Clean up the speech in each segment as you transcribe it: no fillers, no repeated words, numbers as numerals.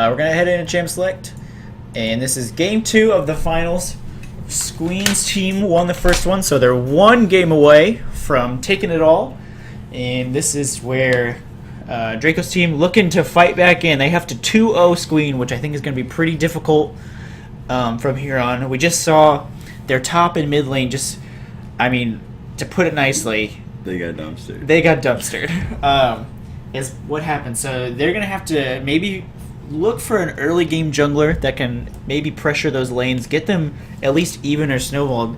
We're going to head into Champ Select. And this is game 2 of the finals. Squeen's team won the first one, so they're one game away from taking it all. And this is where Draco's team looking to fight back in. They have to 2-0 Squeen, which I think is going to be pretty difficult from here on. We just saw their top and mid lane to put it nicely, they got dumpstered. Is what happened. So they're going to have to maybe look for an early game jungler that can maybe pressure those lanes, get them at least even or snowballed,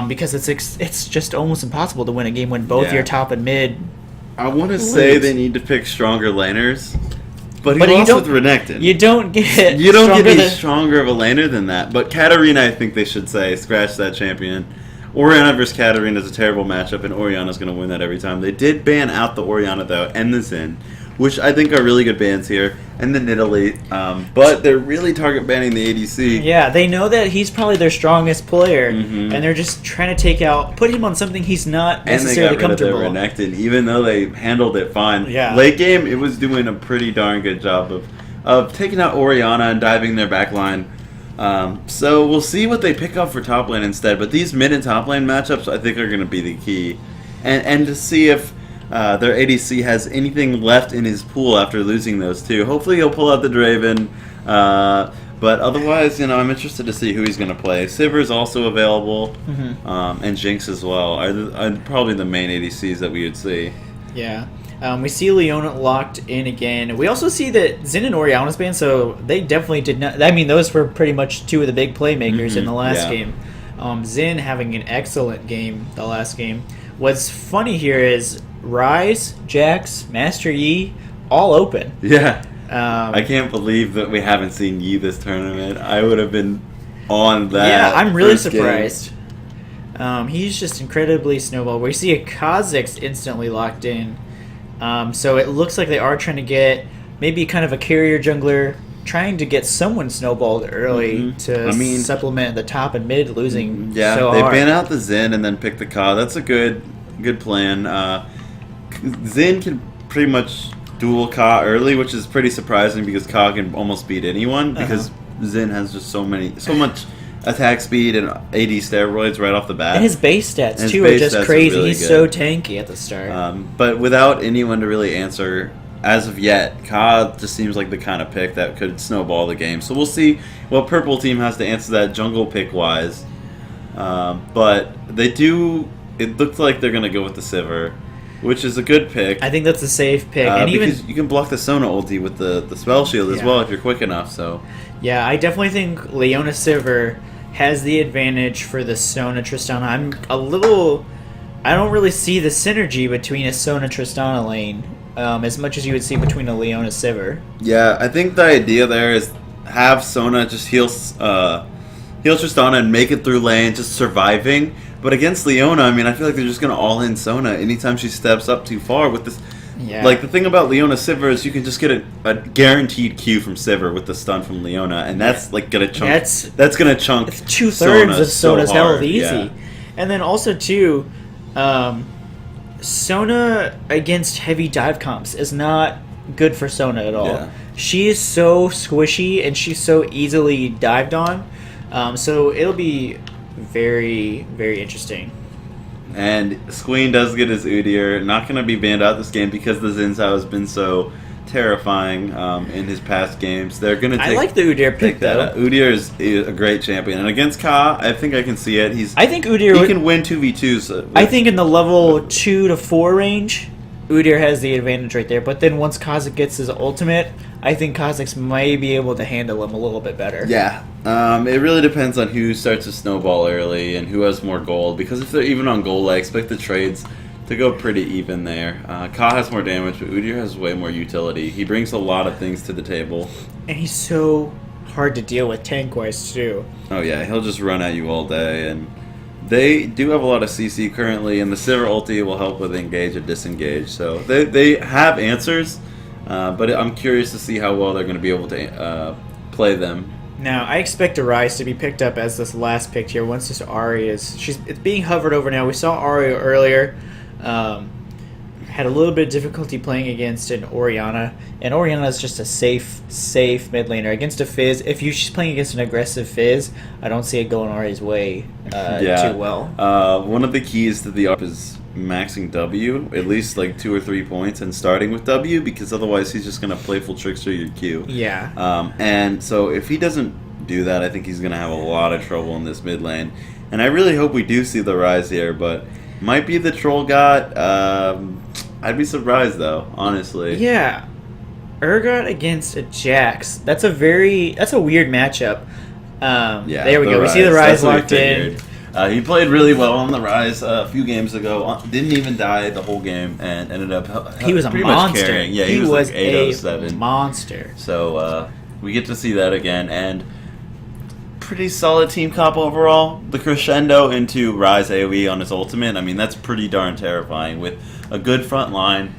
because it's just almost impossible to win a game when both your top and mid. I want to say they need to pick stronger laners, but he lost with Renekton. You don't get any stronger of a laner than that. But Katarina, I think they should say, scratch that champion. Orianna versus Katarina is a terrible matchup, and Orianna's going to win that every time. They did ban out the Orianna, though, and the Xin, which I think are really good bans here, and the Nidalee. But they're really target banning the ADC. Yeah, they know that he's probably their strongest player, and they're just trying to put him on something he's not necessarily comfortable. And they got rid of their Renekton, even though they handled it fine. Yeah. Late game, it was doing a pretty darn good job of taking out Orianna and diving their backline. So we'll see what they pick up for top lane instead. But these mid and top lane matchups, I think, are going to be the key. And to see if their ADC has anything left in his pool after losing those two. Hopefully he'll pull out the Draven. But otherwise, I'm interested to see who he's going to play. Sivir is also available, and Jinx as well are probably the main ADCs that we would see. Yeah. We see Leona locked in again. We also see that Xin and Orianna's banned, so they definitely did not... I mean, those were pretty much two of the big playmakers in the last game. Xin having an excellent game the last game. What's funny here is Ryze, Jax, Master Yi, all open. Yeah. I can't believe that we haven't seen Yi this tournament. I would have been on that. Yeah, I'm really surprised. He's just incredibly snowballed. We see a Kha'Zix instantly locked in. So it looks like they are trying to get maybe kind of a carrier jungler, trying to get someone snowballed early to supplement the top and mid losing. Yeah, so they hard. ban out the Xin and then pick the Ka. That's a good plan. Xin can pretty much duel Ka early, which is pretty surprising because Ka can almost beat anyone because Xin has just so much attack speed and AD steroids right off the bat. And his base stats, are just crazy. He's so tanky at the start. But without anyone to really answer, as of yet, Ka just seems like the kind of pick that could snowball the game. So we'll see what Purple Team has to answer that jungle pick-wise. But they do... It looks like they're going to go with the Sivir, which is a good pick. I think that's a safe pick. And because you can block the Sona ulti with the spell shield as well if you're quick enough. So yeah, I definitely think Leona Sivir has the advantage for the Sona Tristana. I don't really see the synergy between a Sona Tristana lane as much as you would see between a Leona Sivir. Yeah, I think the idea there is have Sona just heal Tristana and make it through lane, just surviving. But against Leona, I feel like they're just going to all-in Sona anytime she steps up too far with this. Yeah. Like, the thing about Leona Sivir is you can just get a guaranteed Q from Sivir with the stun from Leona, and that's like going to chunk. That's going to chunk 2/3 of Sona's health easy. Yeah. And then also, too, Sona against heavy dive comps is not good for Sona at all. Yeah. She is so squishy, and she's so easily dived on. So it'll be very, very interesting. And Squeen does get his Udyr. Not going to be banned out this game because the Xin Zhao has been so terrifying in his past games. They're going to take... I like the Udyr pick, though. Udyr is a great champion. And against Ka, I think I can see it. I think Udyr... He can win 2v2s. I think in the level 2 to 4 range, Udyr has the advantage right there. But then once Kha'Zix gets his ultimate, I think Kha'Zix may be able to handle him a little bit better. Yeah. It really depends on who starts to snowball early and who has more gold. Because if they're even on gold, I expect the trades to go pretty even there. Ka has more damage, but Udyr has way more utility. He brings a lot of things to the table. And he's so hard to deal with tank-wise, too. Oh, yeah. He'll just run at you all day. And they do have a lot of CC currently, and the Sivir ulti will help with engage and disengage. So they have answers, but I'm curious to see how well they're going to be able to play them. Now, I expect Ryze to be picked up as this last pick here once this Ahri is... It's being hovered over now. We saw Ahri earlier. had a little bit of difficulty playing against an Orianna, and Orianna is just a safe mid laner against a Fizz. If she's playing against an aggressive Fizz, I don't see it going Ari's way too well. One of the keys to the ARP is maxing W, at least like 2 or 3 points, and starting with W, because otherwise he's just gonna playful trickster your Q. Yeah. And so if he doesn't do that, I think he's gonna have a lot of trouble in this mid lane. And I really hope we do see the Rise here, but might be the Troll God. I'd be surprised though, honestly. Yeah. Urgot against a Jax. That's a weird matchup. There we go. We see the Rise locked in. He played really well on the Rise a few games ago. Didn't even die the whole game and ended up he was a pretty monster. much carrying. Yeah, he was like 807. a monster. So we get to see that again, and pretty solid team comp overall. The crescendo into Rise AoE on his ultimate, I mean, that's pretty darn terrifying with a good front line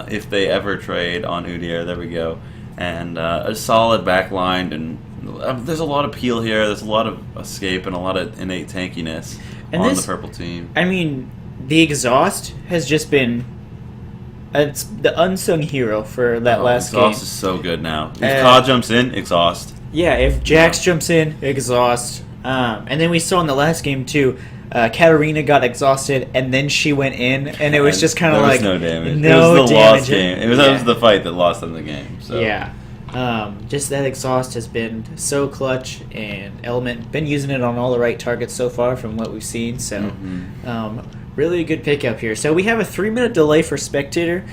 if they ever trade on Udyr. There we go. And a solid back line, and there's a lot of peel here. There's a lot of escape and a lot of innate tankiness on the purple team. I mean, the exhaust has just been... It's the unsung hero for that last game. Exhaust is so good now. If Ka jumps in, exhaust. Yeah, if Jax jumps in, exhaust. And then we saw in the last game too, Katarina got exhausted and then she went in, and it was just kind of like no damage. No it was the damage. lost game. It was the fight that lost them the game. So. Yeah. Just that exhaust has been so clutch, and Element been using it on all the right targets so far from what we've seen. So, really a good pickup here. So we have a 3-minute delay for spectator.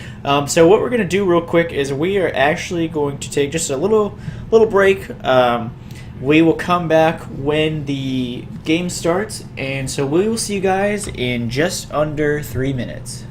So what we're gonna do real quick is we are actually going to take just a little break. We will come back when the game starts, and so we will see you guys in just under 3 minutes.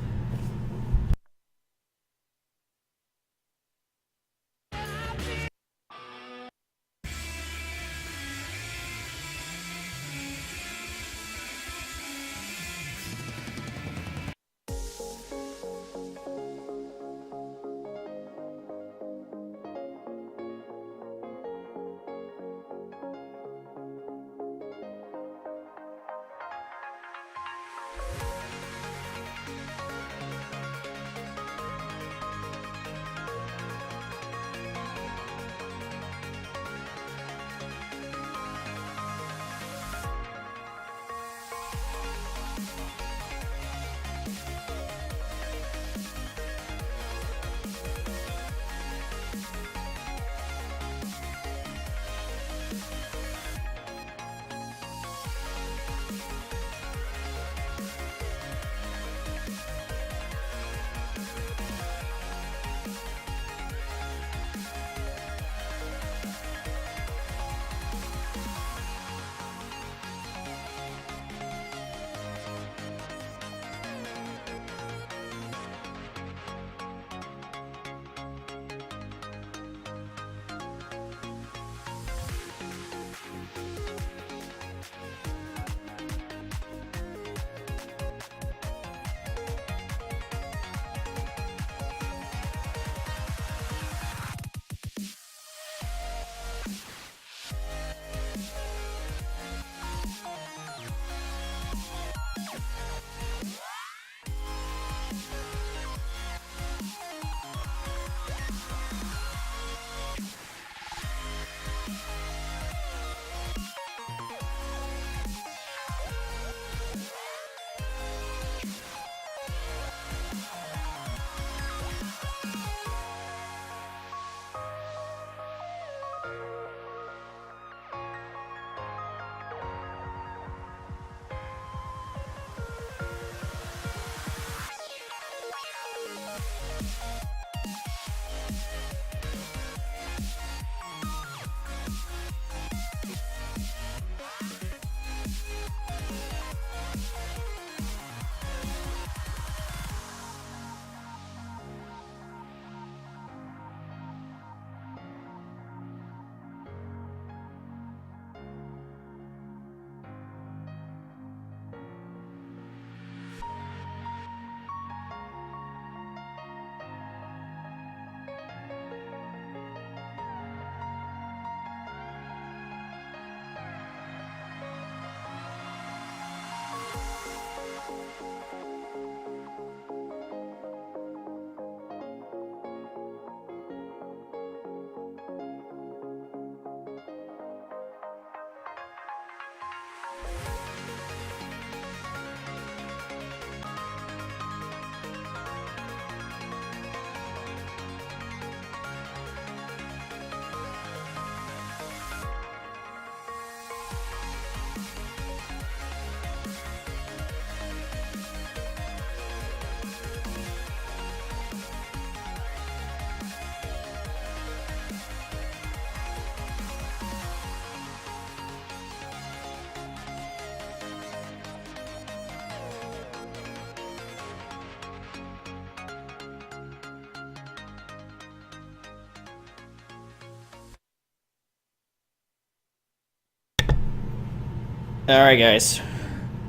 Alright, guys.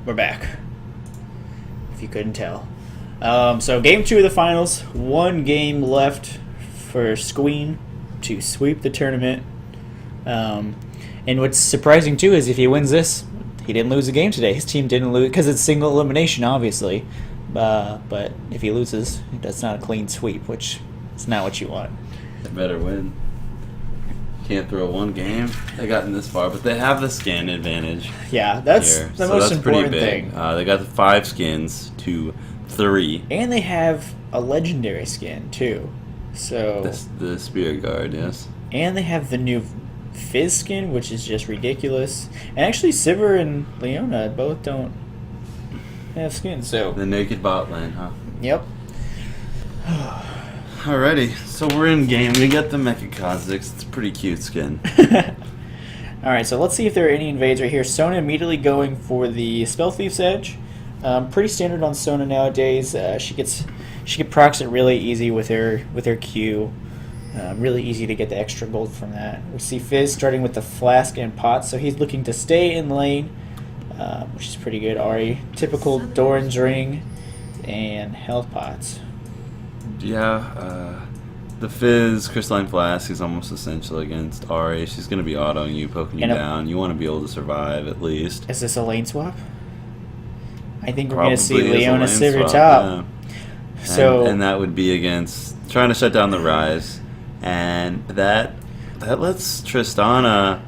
We're back. If you couldn't tell. So, game 2 of the finals. One game left for Squeen to sweep the tournament. And what's surprising, too, is if he wins this, he didn't lose a game today. His team didn't lose, because it's single elimination, obviously. But if he loses, that's not a clean sweep, which is not what you want. They better win. Can't throw one game. They gotten this far, but they have the skin advantage. Yeah, that's here. the most important pretty big. thing. They got the 5 skins to 3. And they have a legendary skin, too. So The Spirit Guard, yes. And they have the new Fizz skin, which is just ridiculous. And actually, Sivir and Leona both don't have skins, so... The naked bot lane, huh? Yep. Alrighty, so we're in game. We got the Mecha Kha'Zix. It's a pretty cute skin. Alright, so let's see if there are any invades right here. Sona immediately going for the Spell Thief's Edge. Pretty standard on Sona nowadays. She can procs it really easy with her Q. Really easy to get the extra gold from that. We see Fizz starting with the Flask and Pot, so he's looking to stay in lane, which is pretty good. Ahri, typical Doran's Ring, and Health Pots. Yeah, the Fizz, Crystalline Flask is almost essential against Ahri. She's going to be autoing you, poking you down. You want to be able to survive, at least. Is this a lane swap? I think we're Probably going to see is a Leona lane Sivir swap, top. yeah. So and that would be against trying to shut down the Rise. And that lets Tristana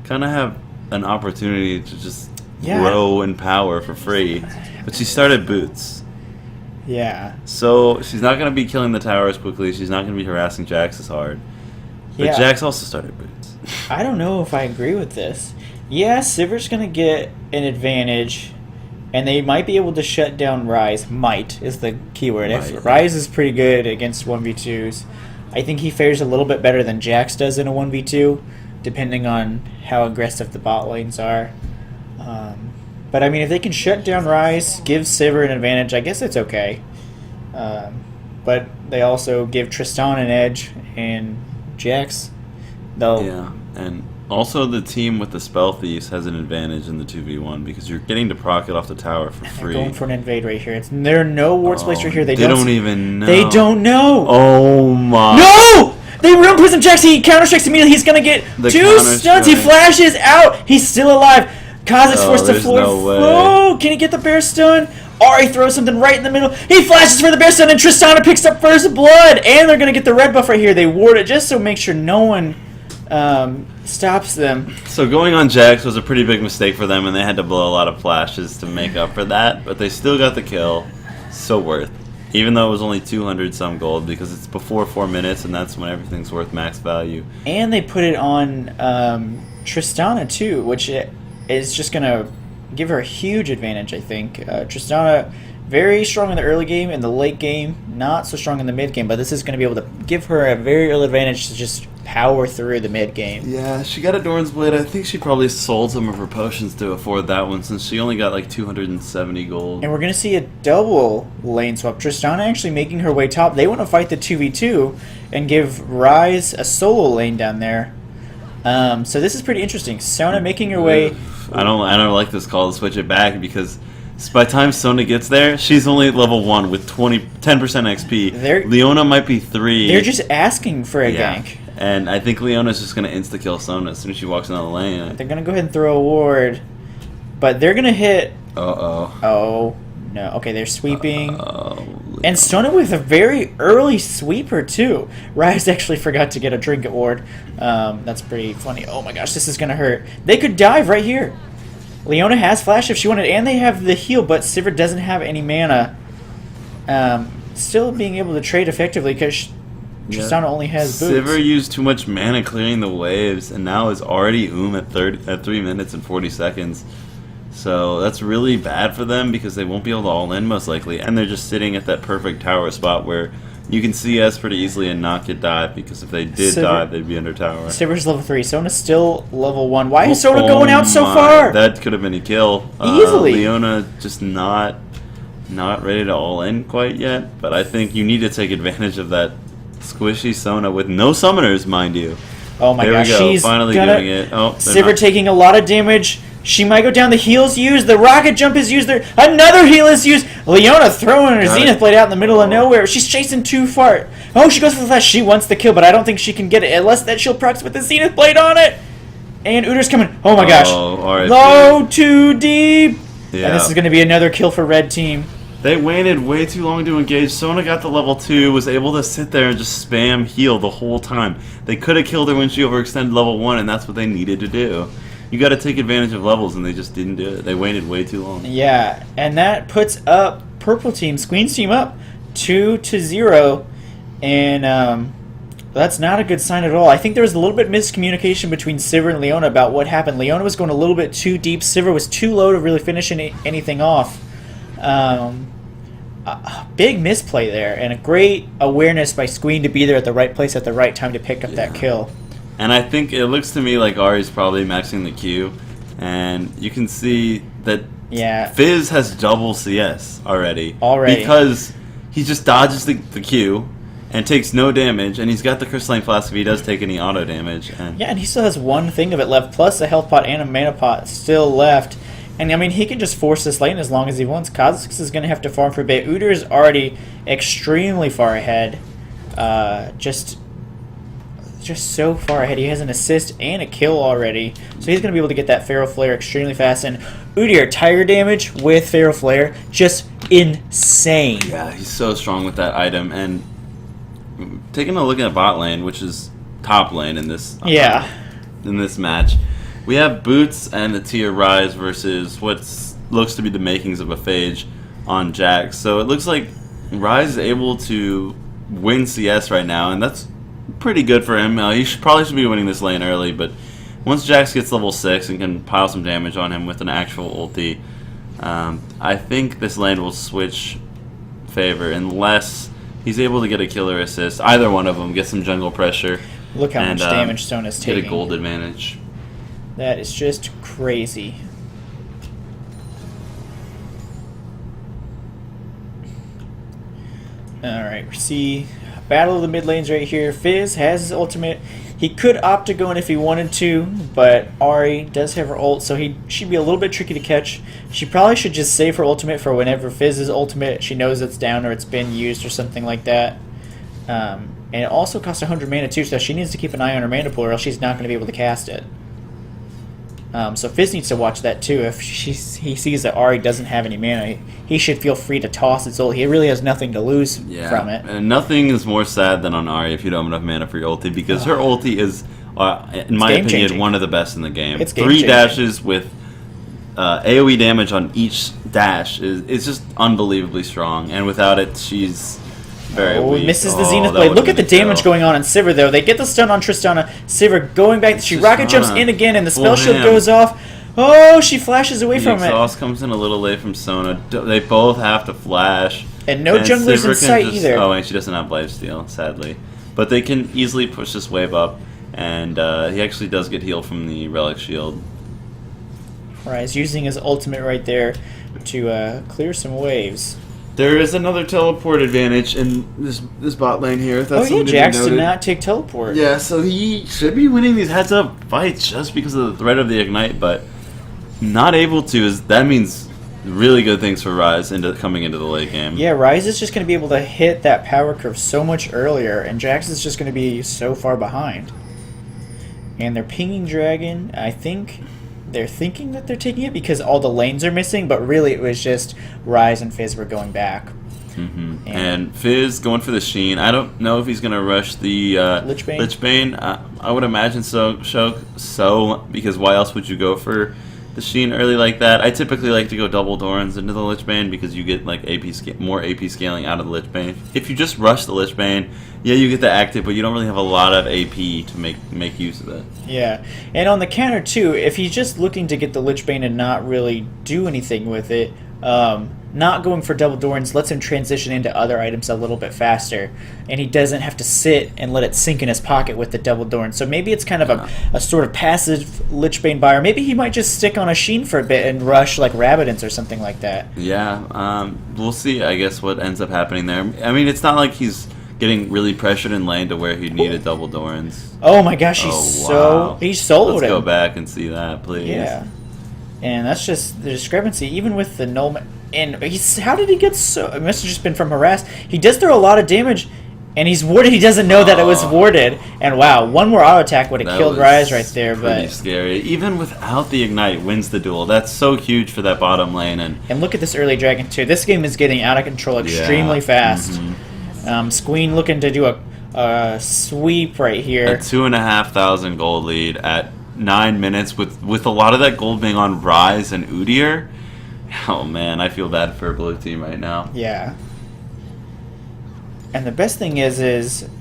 kind of have an opportunity to just grow in power for free. But she started Boots. Yeah. So she's not going to be killing the tower as quickly. She's not going to be harassing Jax as hard. But Jax also started Boots. I don't know if I agree with this. Yeah, Sivir's going to get an advantage, and they might be able to shut down Rise. Might is the keyword. Rise is pretty good against 1v2s. I think he fares a little bit better than Jax does in a 1v2, depending on how aggressive the bot lanes are. But I mean, if they can shut down Rise, give Sivir an advantage, I guess it's okay. But they also give Tristan an edge, and Jax, they'll... Yeah, and also the team with the Spell Thieves has an advantage in the 2v1 because you're getting to proc it off the tower for free. They're going for an invade right here. There are no wards placed right here. They don't even know. They don't know. Oh my. No! They run Prism Jax. He counter-strikes immediately. He's going to get 2 stuns. He flashes out. He's still alive. Kha'Zix forced to floor. Oh, can he get the bear stun? Ahri throws something right in the middle. He flashes for the bear stun, and Tristana picks up first blood. And they're going to get the red buff right here. They ward it just to make sure no one stops them. So going on Jax was a pretty big mistake for them, and they had to blow a lot of flashes to make up for that. But they still got the kill. So worth. Even though it was only 200 some gold, because it's before 4 minutes, and that's when everything's worth max value. And they put it on Tristana too, which is just going to give her a huge advantage, I think. Tristana, very strong in the early game. In the late game, not so strong in the mid game, but this is going to be able to give her a very early advantage to just power through the mid game. Yeah, she got a Doran's Blade. I think she probably sold some of her potions to afford that one, since she only got like 270 gold. And we're going to see a double lane swap. Tristana actually making her way top. They want to fight the 2v2 and give Rise a solo lane down there. So this is pretty interesting. Sona making her way... I don't like this call to switch it back, because by the time Sona gets there, she's only at level 1 with 10% XP. Leona might be 3. They're just asking for a gank. And I think Leona's just going to insta-kill Sona as soon as she walks down the lane. They're going to go ahead and throw a ward. But they're going to hit... Uh-oh. Oh, no. Okay, they're sweeping. And Sona with a very early sweeper, too. Rise actually forgot to get a trinket ward. That's pretty funny. Oh my gosh, this is going to hurt. They could dive right here. Leona has flash if she wanted, and they have the heal, but Sivir doesn't have any mana. Still being able to trade effectively, because Tristana only has boots. Sivir used too much mana clearing the waves, and now is already at 3 minutes and 40 seconds. So that's really bad for them, because they won't be able to all in most likely, and they're just sitting at that perfect tower spot where you can CS pretty easily and not get dive, because if they did dive, they'd be under tower. Sivir's level 3. Sona's still level 1. Why is Sona going out so far? That could have been a kill. Easily. Leona just not ready to all in quite yet, but I think you need to take advantage of that squishy Sona with no summoners, mind you. Oh my gosh, she's she's finally doing it. Oh, Sivir taking a lot of damage. She might go down. The heal's used. The rocket jump is used. There. Another heal is used. Leona throwing her Zenith Blade out in the middle of nowhere. She's chasing too far. Oh, she goes for the flash. She wants the kill, but I don't think she can get it unless that shield procs with the Zenith Blade on it. And Uter's coming. Oh my gosh. Low, too deep. Yeah. And this is going to be another kill for red team. They waited way too long to engage. Sona got to level 2, was able to sit there and just spam heal the whole time. They could have killed her when she overextended level 1, and that's what they needed to do. You got to take advantage of levels, and they just didn't do it. They waited way too long. Yeah, and that puts up purple team, Squeen's team up 2-0, and that's not a good sign at all. I think there was a little bit of miscommunication between Sivir and Leona about what happened. Leona was going a little bit too deep. Sivir was too low to really finish anything off. A big misplay there, and a great awareness by Squeen to be there at the right place at the right time to pick up that kill. And I think it looks to me like Ahri's probably maxing the Q, and you can see that Fizz has double CS already. Because he just dodges the Q and takes no damage, and he's got the Crystalline Flask if he does take any auto damage. And he still has one thing of it left, plus a health pot and a mana pot still left. And, I mean, he can just force this lane as long as he wants. Kha'Zix is going to have to farm for a bit. Udyr is already extremely far ahead. Just so far ahead. He has an assist and a kill already. So he's going to be able to get that Pharaoh Flare extremely fast. And Udyr, Tiger damage with Pharaoh Flare, just insane. Yeah, he's so strong with that item. And taking a look at bot lane, which is top lane in this in this match, we have Boots and the tier Rise versus what looks to be the makings of a Phage on Jax. So it looks like Rise is able to win CS right now, and that's pretty good for him. He probably should be winning this lane early, but once Jax gets level 6 and can pile some damage on him with an actual ulti, I think this lane will switch favor unless he's able to get a killer assist. Either one of them, get some jungle pressure. Look how much damage Stone is taking. Get a gold advantage. That is just crazy. Alright, we see battle of the mid lanes right here. Fizz has his ultimate. He could opt to go in if he wanted to, but Ahri does have her ult, so she'd be a little bit tricky to catch. She probably should just save her ultimate for whenever Fizz's ultimate, she knows it's down or it's been used or something like that. And it also costs 100 mana too, so she needs to keep an eye on her mana pool or else she's not going to be able to cast it. So Fizz needs to watch that too. If he sees that Ahri doesn't have any mana, he should feel free to toss his ult. He really has nothing to lose from it. And nothing is more sad than on Ahri if you don't have enough mana for your ulti, because her ulti is, in my opinion, one of the best in the game. It's 3 dashes with AoE damage on each dash is just unbelievably strong, and without it, she's very weak. Misses the Zenith Blade. Look at the damage going on Sivir, though. They get the stun on Tristana. Sivir going back. She rocket jumps in again, and the spell shield goes off. Oh, she flashes away from it. The exhaust comes in a little late from Sona. They both have to flash. And no junglers in sight either. Oh, and she doesn't have lifesteal, sadly. But they can easily push this wave up, and he actually does get healed from the Relic Shield. Right, he's using his ultimate right there to clear some waves. There is another teleport advantage in this bot lane here. Jax did not take teleport. Yeah, so he should be winning these heads-up fights just because of the threat of the Ignite, but not able to. That means really good things for Rise coming into the late game. Yeah, Rise is just going to be able to hit that power curve so much earlier, and Jax is just going to be so far behind. And they're pinging Dragon. I think they're thinking that they're taking it because all the lanes are missing, but really it was just Rise and Fizz were going back. And Fizz going for the Sheen. I don't know if he's going to rush the Lich Bane. I would imagine so, because why else would you go for the Sheen early like that? I typically like to go double Dorans into the Lich Bane because you get like more AP scaling out of the Lich Bane. If you just rush the Lich Bane, yeah, you get the active, but you don't really have a lot of AP to make use of it. Yeah, and on the counter too, if he's just looking to get the Lich Bane and not really do anything with it, not going for double Dorans lets him transition into other items a little bit faster, and he doesn't have to sit and let it sink in his pocket with the double Dorans. So maybe it's kind of a sort of passive Lich Bane buyer. Maybe he might just stick on a Sheen for a bit and rush like Rabadance or something like that. Yeah, we'll see, I guess, what ends up happening there. I mean, it's not like he's getting really pressured in lane to where he needed double Dorans. Oh my gosh, he soloed him. Let's go back and see that, please. Yeah. And that's just the discrepancy, even with the null. And how did he get so? It must have just been from harass. He does throw a lot of damage, and he's warded. He doesn't know that it was warded. And wow, one more auto attack would have killed Rise right there. Pretty scary. Even without the ignite, wins the duel. That's so huge for that bottom lane. And look at this early dragon too. This game is getting out of control extremely fast. Squeen looking to do a sweep right here. A 2,500 gold lead at 9 minutes with a lot of that gold being on Rise and Udyr. Oh man, I feel bad for blue team right now. Yeah. And the best thing is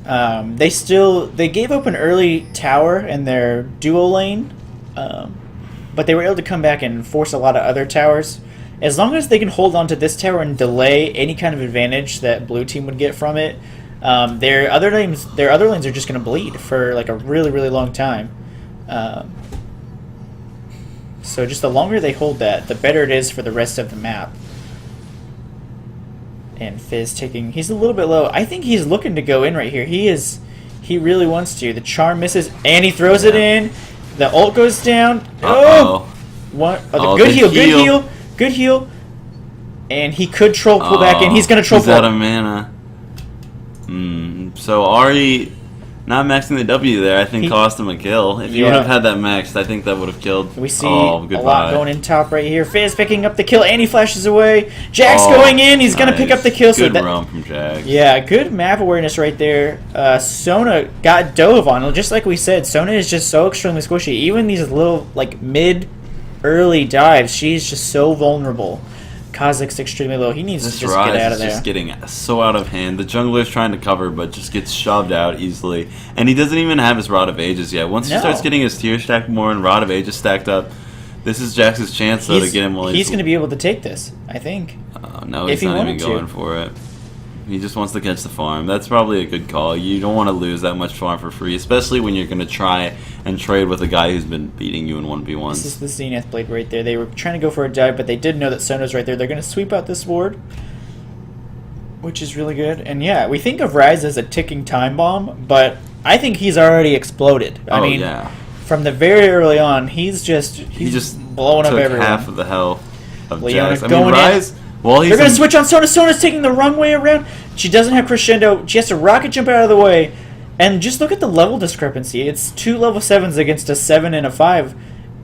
they gave up an early tower in their duo lane, but they were able to come back and force a lot of other towers. As long as they can hold on to this tower and delay any kind of advantage that blue team would get from it, their other lanes are just going to bleed for like a really, really long time. So just the longer they hold that, the better it is for the rest of the map. And Fizz he's a little bit low. I think he's looking to go in right here. He really wants to. The charm misses, and he throws it in. The ult goes down. Good heal. And he could troll pull back in. He's going to troll pull. He's out of mana. So Ahri not maxing the W there, I think cost him a kill. If he would have had that maxed, I think that would have killed. We see a lot going in top right here. Fizz picking up the kill, and he flashes away. Jax going in. He's going to pick up the kill. Good roam from Jax. Yeah, good map awareness right there. Sona got dove on. Just like we said, Sona is just so extremely squishy. Even these little like early dives, she's just so vulnerable. Kazakh's extremely low. He needs to just get out of there. This just getting so out of hand. The jungler's trying to cover, but just gets shoved out easily. And he doesn't even have his Rod of Ages yet. Once he starts getting his tier stacked more and Rod of Ages stacked up, this is Jax's chance, though, to get him while he's going to be able to take this, I think. No, he's not even going for it. He just wants to catch the farm. That's probably a good call. You don't want to lose that much farm for free, especially when you're going to try and trade with a guy who's been beating you in 1v1s. This is the Zenith Blade right there. They were trying to go for a dive, but they did know that Sona's right there. They're going to sweep out this ward, which is really good. And yeah, we think of Rise as a ticking time bomb, but I think he's already exploded. I mean, from the very early on, he's just blowing up everyone. Half of the health of Leona Jax. I mean, Rise... Well, they're going to switch on Sona. Sona's taking the wrong way around. She doesn't have Crescendo. She has to rocket jump out of the way. And just look at the level discrepancy. It's 2 level 7s against a 7 and a 5.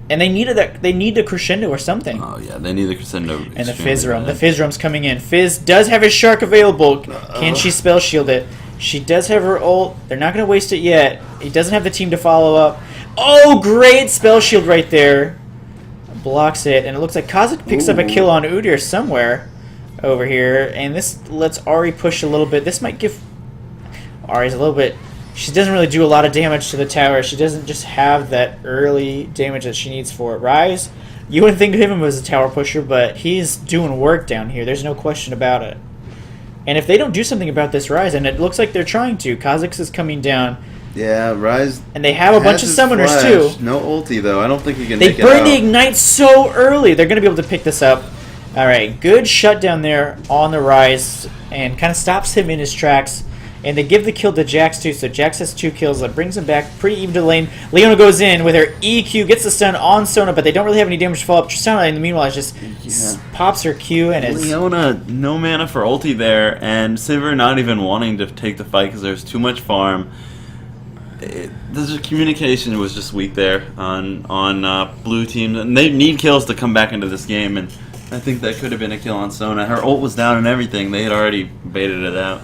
And they need a Crescendo or something. Oh, yeah. They need the Crescendo. And the Fizz roam. The Fizz roam's coming in. Fizz does have his Shark available. Can she spell shield it? She does have her ult. They're not going to waste it yet. He doesn't have the team to follow up. Oh, great spell shield right there. Blocks it. And it looks like Kazakh picks up a kill on Udyr somewhere over here, and this lets Ahri push a little bit. This might give Ahri's a little bit... She doesn't really do a lot of damage to the tower. She doesn't just have that early damage that she needs for it. Rise, you wouldn't think of him as a tower pusher, but he's doing work down here. There's no question about it. And if they don't do something about this Rise, and it looks like they're trying to, Kazakh's is coming down. Yeah, Rise... And they have a bunch of summoners, too. No ulti, though. I don't think he can make it out. They burn the Ignite so early. They're going to be able to pick this up. Alright, good shutdown there on the Rise, and kind of stops him in his tracks. And they give the kill to Jax too, so Jax has 2 kills. That brings him back pretty even to lane. Leona goes in with her EQ, gets the stun on Sona, but they don't really have any damage to follow up. Tristana, in the meanwhile, just pops her Q, and it's... Leona, no mana for ulti there, and Sivir not even wanting to take the fight because there's too much farm. The communication was just weak there on blue team, and they need kills to come back into this game, and I think that could have been a kill on Sona. Her ult was down and everything. They had already baited it out.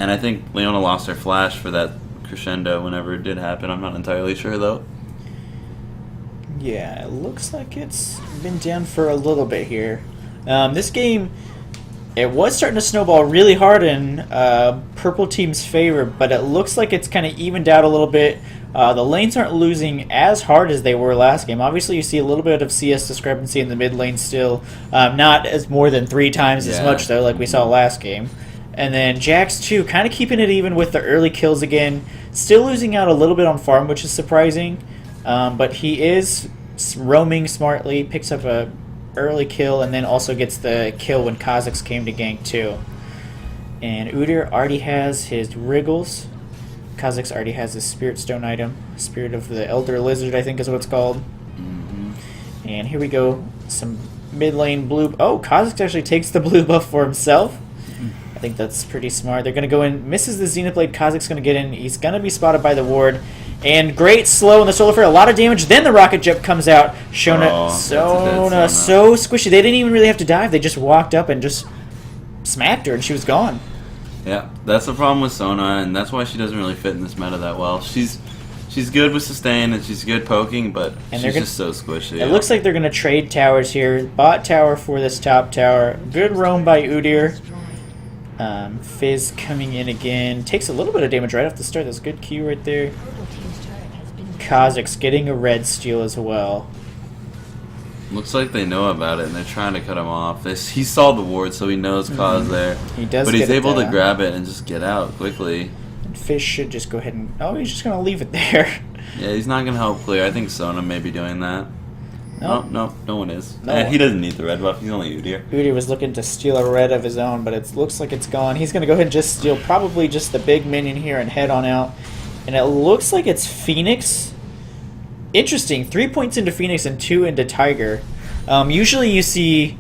And I think Leona lost her flash for that crescendo whenever it did happen. I'm not entirely sure, though. Yeah, it looks like it's been down for a little bit here. This game, it was starting to snowball really hard in purple team's favor, but it looks like it's kind of evened out a little bit. The lanes aren't losing as hard as they were last game. Obviously, you see a little bit of CS discrepancy in the mid lane still. Not as more than 3 times as much, though, like we saw last game. And then Jax, too, kind of keeping it even with the early kills again. Still losing out a little bit on farm, which is surprising. But he is roaming smartly, picks up a early kill, and then also gets the kill when Kazakh's came to gank, too. And Udyr already has his Wriggles. Kazakh's already has his Spirit Stone item. Spirit of the Elder Lizard, I think is what it's called. And And here we go. Some mid lane blue. Oh, Kha'Zix actually takes the blue buff for himself. I think that's pretty smart. They're going to go in. Misses the Zenith Blade. Kha'Zix going to get in. He's going to be spotted by the ward. And great slow in the Solar Flare. A lot of damage. Then the Rocket Jump comes out. Sona so squishy. They didn't even really have to dive. They just walked up and just smacked her and she was gone. Yeah, that's the problem with Sona, and that's why she doesn't really fit in this meta that well. She's good with sustain and she's good poking, but she's just so squishy. It looks like they're going to trade towers here. Bot tower for this top tower. Good roam by Udyr. Fizz coming in again. Takes a little bit of damage right off the start. That's a good Q right there. Kha'Zix getting a red steal as well. Looks like they know about it and they're trying to cut him off. He saw the ward, so he knows Kha's there. He does, but he's able to grab it and just get out quickly. And Fizz should just go ahead and... Oh, he's just going to leave it there. Yeah, he's not going to help clear. I think Sona may be doing that. Nope. No one is. No. He doesn't need the red buff. He's only Udyr. Udyr was looking to steal a red of his own, but it looks like it's gone. He's going to go ahead and just steal probably just the big minion here and head on out. And it looks like it's Phoenix. Interesting. 3 points into Phoenix and 2 into Tiger. Usually you see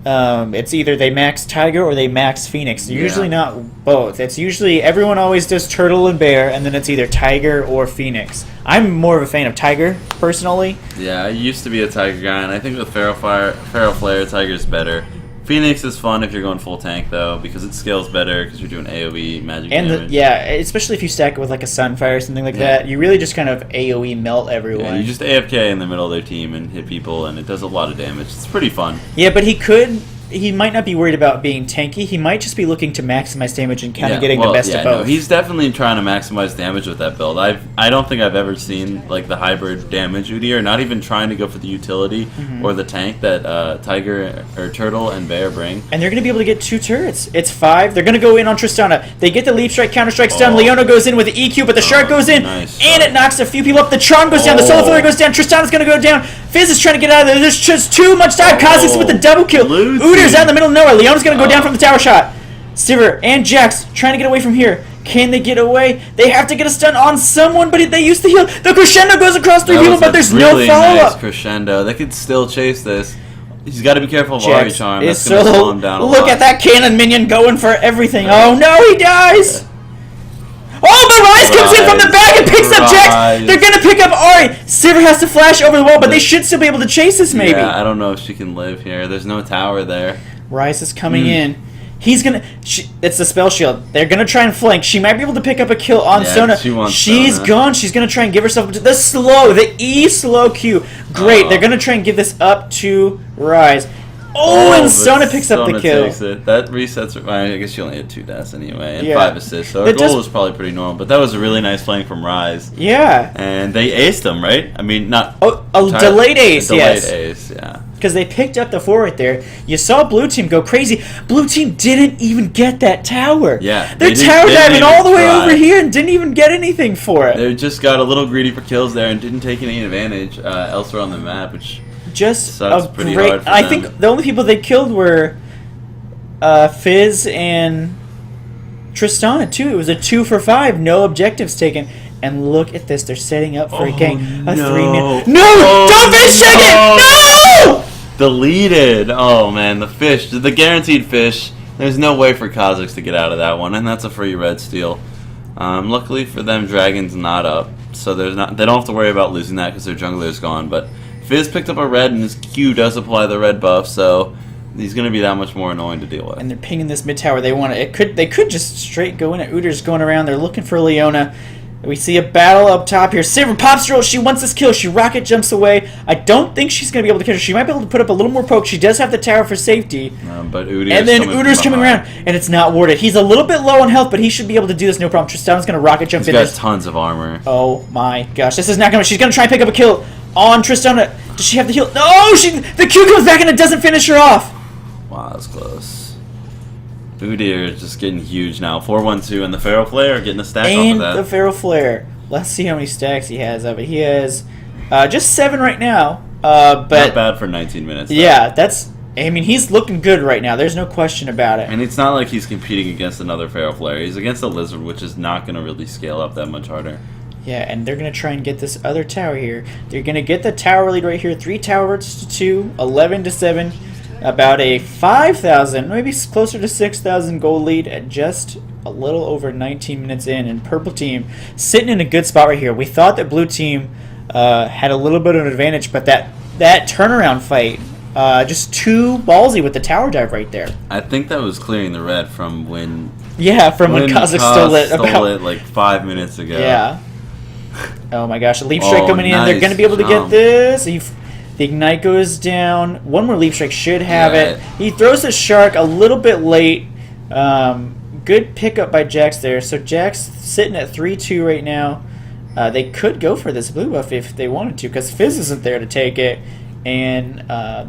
it's either they max Tiger or they max Phoenix. Usually not both. It's usually everyone always does Turtle and Bear, and then it's either Tiger or Phoenix. I'm more of a fan of Tiger, personally. Yeah, I used to be a Tiger guy, and I think with Feral Flare, Tiger's better. Phoenix is fun if you're going full tank, though, because it scales better because you're doing AoE magic damage. Especially if you stack it with like a Sunfire or something like that. You really just kind of AoE melt everyone. Yeah, you just AFK in the middle of their team and hit people, and it does a lot of damage. It's pretty fun. Yeah, but he might not be worried about being tanky. He might just be looking to maximize damage and kind of getting the best of both. No, he's definitely trying to maximize damage with that build. I don't think I've ever seen like the hybrid damage Udyr, not even trying to go for the utility or the tank that Tiger or Turtle and Bear bring. And they're going to be able to get 2 turrets. It's 5. They're going to go in on Tristana. They get the leap strike, counter strike stun. Leona goes in with the EQ, but the Shark goes in, and it knocks a few people up. The Tron goes down. The Solar Flare goes down. Tristana's going to go down. Fizz is trying to get out of there. There's just too much time. Kha'Zix with the double kill. Udyr's out in the middle of nowhere. Leona's going to go down from the tower shot. Sivir and Jax trying to get away from here. Can they get away? They have to get a stun on someone, but they used to heal. The crescendo goes across 3 people, but there's no follow-up. Nice crescendo. They could still chase this. He's got to be careful of Ari Charm. That's going to slow him down a lot. Look at that cannon minion going for everything. Oh no, he dies! Oh, but Ryze comes in from the back and picks up Jax! They're going to pick up Ari! Sivir has to flash over the wall, but they should still be able to chase this, maybe. Yeah, I don't know if she can live here. There's no tower there. Ryze is coming in. He's gonna. It's the spell shield. They're gonna try and flank. She might be able to pick up a kill on Sona. She's gone. She's gonna try and give herself the slow, the E slow Q. Great. They're gonna try and give this up to Ryze. And Sona picks up the kill. Takes it. That resets. I guess she only had 2 deaths anyway and 5 assists. So her goal was probably pretty normal. But that was a really nice flank from Ryze. Yeah. And they aced them, right? I mean, not. Delayed ace. Delayed ace. Yeah. Because they picked up the 4 right there. You saw Blue Team go crazy. Blue Team didn't even get that tower. Yeah. They're tower diving all the way over here and didn't even get anything for it. They just got a little greedy for kills there and didn't take any advantage elsewhere on the map, which just sucks pretty hard for I them. think the only people they killed were Fizz and Tristana, too. It was a 2 for 5. No objectives taken. And look at this. They're setting up for a gang. A 3-man. No! Don't fish check it! No! Deleted. Oh man, the fish, the guaranteed fish. There's no way for Kha'Zix to get out of that one, and that's a free red steal. Luckily for them, Dragon's not up, so they don't have to worry about losing that because their jungler's gone. But Fizz picked up a red, and his Q does apply the red buff, so he's going to be that much more annoying to deal with. And they're pinging this mid tower. They could just straight go in. Udyr's going around. They're looking for Leona. We see a battle up top here. Sivir pops her ult. She wants this kill. She rocket jumps away. I don't think she's going to be able to catch her. She might be able to put up a little more poke. She does have the tower for safety. But Udyr's coming around, and it's not warded. He's a little bit low on health, but he should be able to do this no problem. Tristana's going to rocket jump in. He's got tons of armor. Oh my gosh. This is not going to... She's going to try and pick up a kill on Tristana. Does she have the heal? No! The Q comes back, and it doesn't finish her off. Wow, that's close. Udyr is just getting huge now. 4-1-2, and the Feral Flare getting a stack off of that. And the Feral Flare. Let's see how many stacks he has of it. He has just 7 right now. But not bad for 19 minutes. Though. Yeah, I mean, he's looking good right now. There's no question about it. And it's not like he's competing against another Feral Flare. He's against a Lizard, which is not going to really scale up that much harder. Yeah, and they're going to try and get this other tower here. They're going to get the tower lead right here. 3 towers to 2, 11 to 7. About a 5,000, maybe closer to 6,000 gold lead at just a little over 19 minutes in. And purple team sitting in a good spot right here. We thought that blue team had a little bit of an advantage, but that turnaround fight, just too ballsy with the tower dive right there. I think that was clearing the red from when... Yeah, from when Kazakh stole it. Stole it like 5 minutes ago. Yeah. Oh my gosh, a leap strike coming in. Nice They're going to be able to get this. The Ignite goes down. One more leap strike should have it. He throws the shark a little bit late. Good pickup by Jax there. So Jax sitting at 3-2 right now. They could go for this blue buff if they wanted to, because Fizz isn't there to take it. And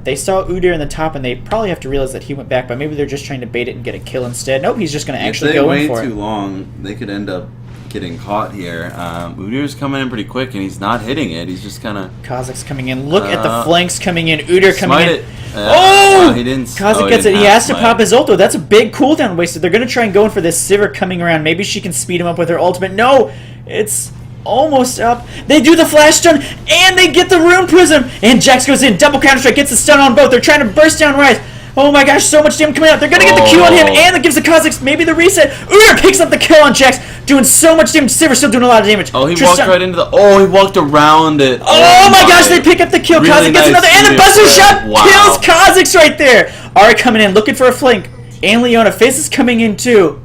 they saw Udyr in the top, and they probably have to realize that he went back, but maybe they're just trying to bait it and get a kill instead. Nope, he's just going to actually go in for it. If they wait too long, they could end up getting caught here. Udyr's coming in pretty quick, and he's not hitting it. He's just kind of... Kazakh's coming in. Look at the flanks coming in. Udyr coming in. Oh! He didn't... Kazakh gets it. He has to pop his ult, though. That's a big cooldown wasted. They're going to try and go in for this Sivir coming around. Maybe she can speed him up with her ultimate. No! It's almost up. They do the flash stun, and they get the rune prism. And Jax goes in. Double counter strike. Gets the stun on both. They're trying to burst down Ryze. Oh my gosh, so much damage coming out. They're going to get the Q on him, and that gives the Kazakhs maybe the reset. Udyr picks up the kill on Jax, doing so much damage. Sivir still doing a lot of damage. Oh, he walked right into the... Oh, he walked around it. Oh my gosh, they pick up the kill. Really Kazakh gets another, and the Buster Shot kills Kazakhs right there. Ari coming in, looking for a flank. And Leona. Fizz is coming in too.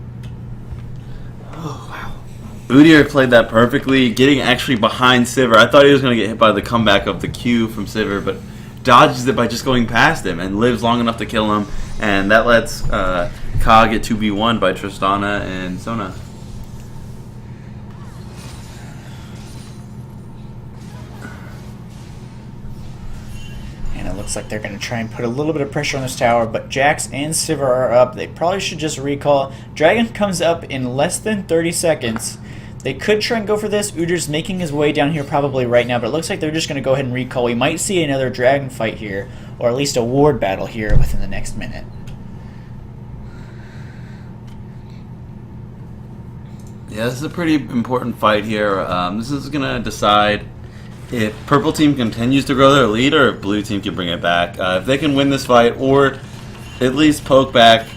Oh, wow. Udyr played that perfectly, getting actually behind Sivir. I thought he was going to get hit by the comeback of the Q from Sivir, but dodges it by just going past him and lives long enough to kill him. And that lets Ka get 2v1 by Tristana and Sona. And it looks like they're going to try and put a little bit of pressure on this tower, but Jax and Sivir are up. They probably should just recall. Dragon comes up in less than 30 seconds. They could try and go for this. Udyr's making his way down here probably right now, but it looks like they're just going to go ahead and recall. We might see another Dragon fight here, or at least a ward battle here within the next minute. Yeah, this is a pretty important fight here. This is going to decide if Purple Team continues to grow their lead or if Blue Team can bring it back. If they can win this fight or at least poke back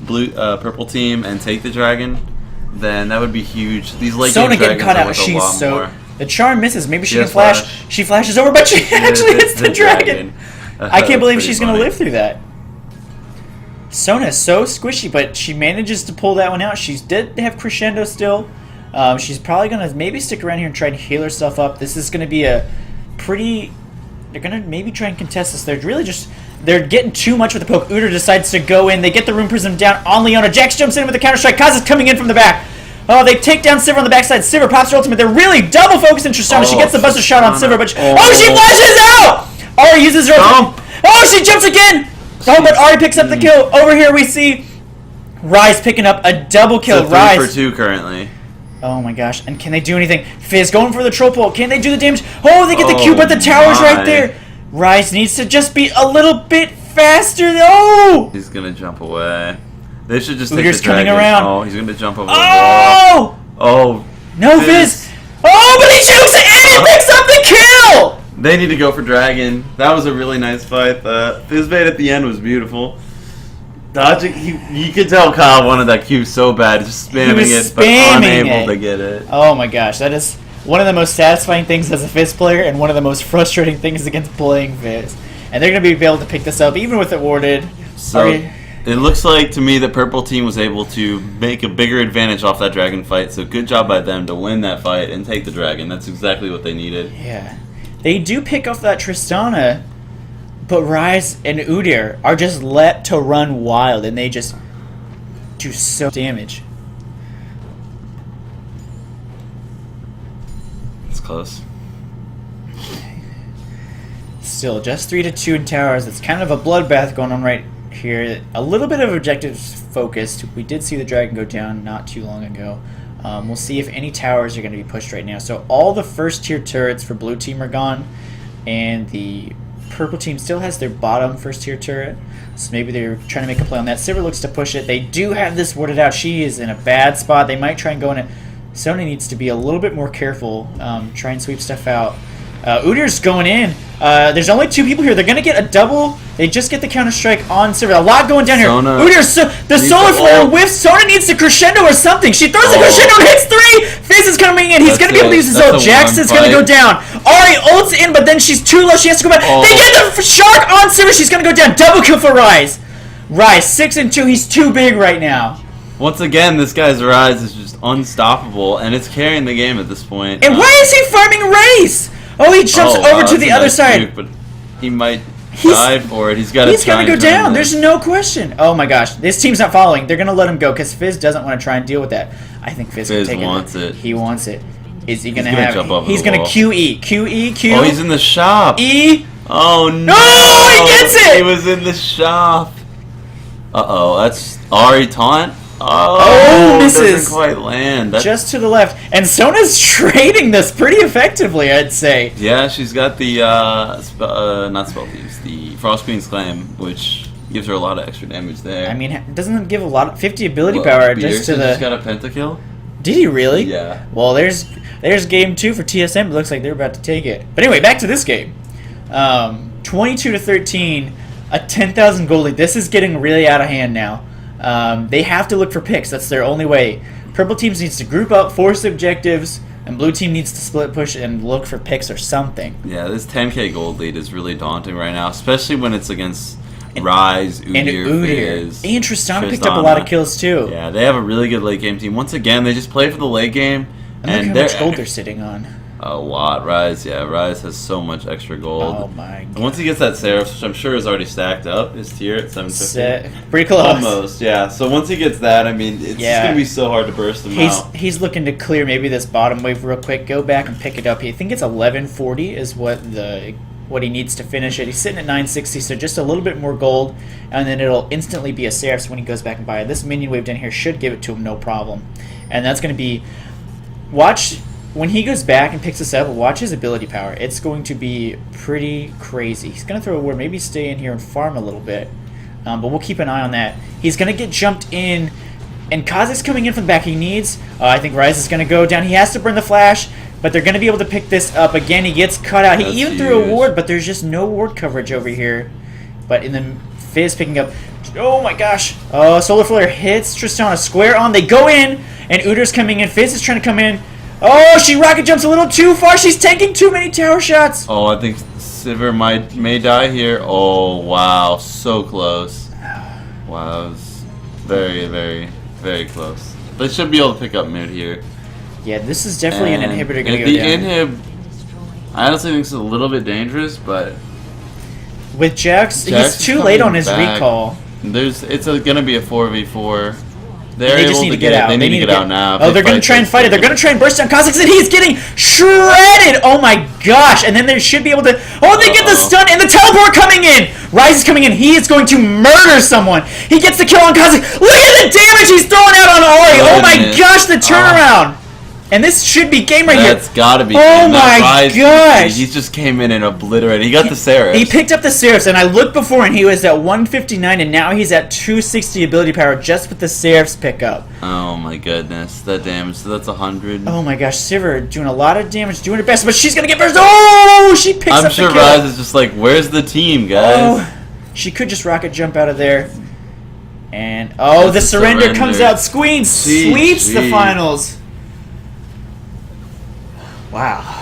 Purple Team and take the Dragon, then that would be huge. These late game Dragons are worth a lot more. The charm misses. Maybe she can flash. She flashes over, but she actually hits the dragon. I can't believe she's going to live through that. Sona is so squishy, but she manages to pull that one out. She did have Crescendo still. She's probably going to maybe stick around here and try and heal herself up. This is going to be a pretty... They're going to maybe try and contest this. They're really just... They're getting too much with the poke. Udyr decides to go in. They get the Rune Prism down on Leona. Jax jumps in with the counter-strike. Kazakh's coming in from the back. Oh, they take down Sivir on the backside. Sivir pops her ultimate. They're really double focusing Tristana. She gets the Buster Shot on Sivir, but... she flashes out! Ari uses her ultimate. Oh, she jumps again! Oh, but Ari picks up the kill. Over here we see Ryze picking up a double kill. It's a 3-for-2 currently. Oh my gosh. And can they do anything? Fizz going for the troll pole. Can they do the damage? Oh, they get the Q, but the tower's right there. Ryze needs to just be a little bit faster. Oh! He's going to jump away. They should just take the dragon. Coming around. Oh, he's going to jump over the wall. Oh! No Fizz. Oh, but he jukes it and he picks up the kill! They need to go for dragon. That was a really nice fight. Fizz bait at the end was beautiful. Dodging, you could tell Kyle wanted that Q so bad, just spamming but unable to get it. Oh my gosh, that is one of the most satisfying things as a Fizz player and one of the most frustrating things against playing Fizz. And they're going to be able to pick this up, even with it warded. So, it looks like to me the Purple Team was able to make a bigger advantage off that dragon fight, so good job by them to win that fight and take the dragon. That's exactly what they needed. Yeah. They do pick off that Tristana, but Ryze and Udyr are just let to run wild, and they just do so much damage. It's close. Still, just 3-2 in towers. It's kind of a bloodbath going on right here. A little bit of objectives focused. We did see the dragon go down not too long ago. We'll see if any towers are going to be pushed right now. So all the first tier turrets for blue team are gone, and the purple team still has their bottom first tier turret. So maybe they're trying to make a play on that. Sivir looks to push it. They do have this warded out. She is in a bad spot. They might try and go in it. Sona needs to be a little bit more careful. Try and sweep stuff out. Udir's going in. There's only 2 people here. They're going to get a double. They just get the counter-strike on Sivir. A lot going down here. Udir, the solar flare whiffs. Sona needs to crescendo or something. She throws the crescendo and hits 3. Fizz is coming in. He's going to be able to use his ult. Jackson's going to go down. Ari ults in, but then she's too low. She has to go back. They get the shark on Sivir. She's going to go down. Double kill for Rise. Rise, 6 and 2. He's too big right now. Once again, this guy's Rise is just unstoppable, and it's carrying the game at this point. And why is he farming Race? Oh, he jumps over to the other side. Juke, but he might die for it. He's got to go down. There's no question. Oh my gosh, this team's not following. They're gonna let him go because Fizz doesn't want to try and deal with that. I think Fizz wants it. He wants it. Is he gonna have? He's gonna QE. Oh, he's in the shop. E. Oh no! No, he gets it. He was in the shop. That's Ari taunt. Misses. Doesn't quite land. Just to the left. And Sona's trading this pretty effectively, I'd say. Yeah, she's got the, not Spell Thieves, the Frost Queen's Claim, which gives her a lot of extra damage there. I mean, doesn't it give a lot of 50 ability power just to the... just got a pentakill? Did he really? Yeah. Well, there's game 2 for TSM. It looks like they're about to take it. But anyway, back to this game. 22-13, a 10,000 gold lead. This is getting really out of hand now. They have to look for picks. That's their only way. Purple teams needs to group up, force objectives, and blue team needs to split push and look for picks or something. Yeah, this 10k gold lead is really daunting right now, especially when it's against Rise, Udyr, Fizz. And Tristana picked up a lot of kills too. Yeah, they have a really good late game team. Once again, they just play for the late game. And look how much gold they're sitting on. A lot. Rise has so much extra gold. Oh my god. And once he gets that Seraph, which I'm sure is already stacked up, his tier at 750. Pretty close. Almost, yeah. So once he gets that, I mean, it's just going to be so hard to burst him out. He's looking to clear maybe this bottom wave real quick. Go back and pick it up. I think it's 1140 is what he needs to finish it. He's sitting at 960, so just a little bit more gold, and then it'll instantly be a Seraph when he goes back and buy it. This minion wave down here should give it to him no problem. And that's going to be... Watch... When he goes back and picks this up, watch his ability power. It's going to be pretty crazy. He's going to throw a ward, maybe stay in here and farm a little bit. But we'll keep an eye on that. He's going to get jumped in, and Kha'Zix's coming in from the back. He needs... I think Rise is going to go down. He has to burn the flash, but they're going to be able to pick this up. Again, he gets cut out. He even threw a ward, but there's just no ward coverage over here. But in the Fizz picking up... Oh my gosh. Solar Flare hits Tristana square on. They go in, and Udyr's coming in. Fizz is trying to come in. Oh, she rocket jumps a little too far. She's taking too many tower shots. Oh, I think Sivir may die here. Oh, wow. So close. Wow, that was very, very, very close. They should be able to pick up mid here. Yeah, this is definitely an inhibitor going to go the down. inhib, I honestly think it's a little bit dangerous, but... With Jax he's too late on his recall. It's going to be a 4v4. They just need to get out. They need to get out now. Oh, they're going to try and fight it. They're going to try and burst down Kha'Zix, and he's getting shredded. Oh my gosh. And then they should be able to... Oh, they get the stun, and the teleport coming in. Rise is coming in. He is going to murder someone. He gets the kill on Kha'Zix. Look at the damage he's throwing out on Ori. Oh my gosh, the turnaround. And this should be game right here. That's gotta be. Oh my gosh! He just came in and obliterated. He got the Seraphs. He picked up the Seraphs, and I looked before, and he was at 159, and now he's at 260 ability power just with the Seraphs pickup. Oh my goodness, that damage. So that's 100. Oh my gosh, Sivir doing a lot of damage, doing her best, but she's gonna get burst. Oh, she picks up the kill. I'm sure Rise is just like, where's the team, guys? Oh, she could just rocket jump out of there. And the surrender comes out. Squeen sweeps the finals. Wow.